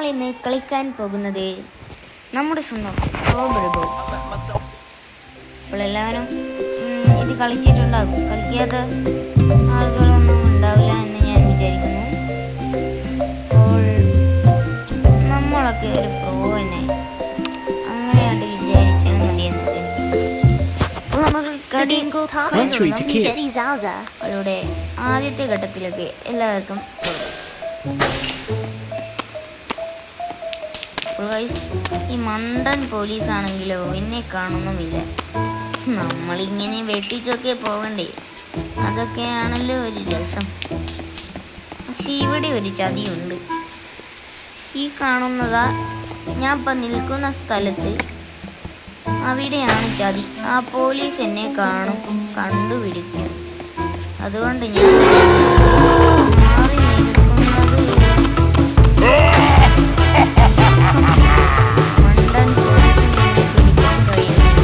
നമ്മൾ ഇന്ന് കളിക്കാൻ പോകുന്നത് നമ്മുടെ സ്വന്തം റോബിൾബോ. അപ്പോൾ എല്ലാവരും ഇത് കളിച്ചിട്ടുണ്ടാകും. കളിക്കാത്ത ആളുകളൊന്നും ഉണ്ടാവില്ല എന്ന് ഞാൻ വിചാരിക്കുന്നു. അപ്പോൾ നമ്മളൊക്കെ ഒരു പ്രോ തന്നെ അങ്ങനെയാണ്ട് വിചാരിച്ചാൽ മതിയെന്ന്. അവളുടെ ആദ്യത്തെ ഘട്ടത്തിലൊക്കെ എല്ലാവർക്കും ഈ മണ്ടൻ പോലീസാണെങ്കിലോ എന്നെ കാണുന്നുമില്ല. നമ്മളിങ്ങനെ വെട്ടിച്ചൊക്കെ പോകണ്ടേ, അതൊക്കെയാണല്ലോ ഒരു രസം. പക്ഷെ ഇവിടെ ഒരു ചതിയുണ്ട്. ഈ കാണുന്നതാ ഞാൻ ഇപ്പം നിൽക്കുന്ന സ്ഥലത്ത് അവിടെയാണ് ചതി. ആ പോലീസ് എന്നെ കണ്ടുപിടിക്കും. അതുകൊണ്ട് ഞാൻ മാറി നിൽക്കുന്നത് മണ്ടൻ പോലീസിനെ പിടിക്കാൻ കഴിയുന്നില്ല.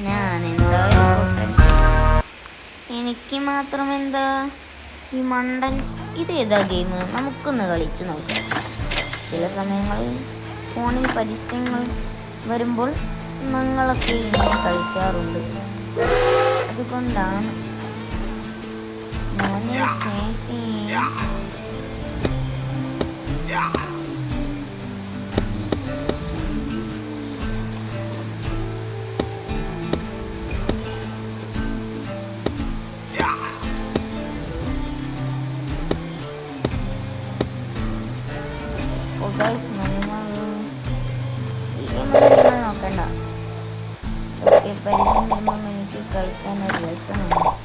ഞാൻ എന്തായാലും എനിക്ക് മാത്രമെന്താ ഈ മണ്ടൻ. ഇതേതാ ഗെയിം? നമുക്കൊന്ന് കളിച്ചു നോക്കാം. ചില സമയങ്ങളിൽ ഫോണിൽ പരസ്യങ്ങൾ വരുമ്പോൾ ഞങ്ങളൊക്കെ ഇങ്ങനെ കളിക്കാറുണ്ട്. അതുകൊണ്ടാണ് മോനെ സ്നേഹി നോക്കണ്ട. പരസ്യം വരുമ്പം എനിക്ക് കളിക്കാൻ ഒരു രസമുണ്ട്.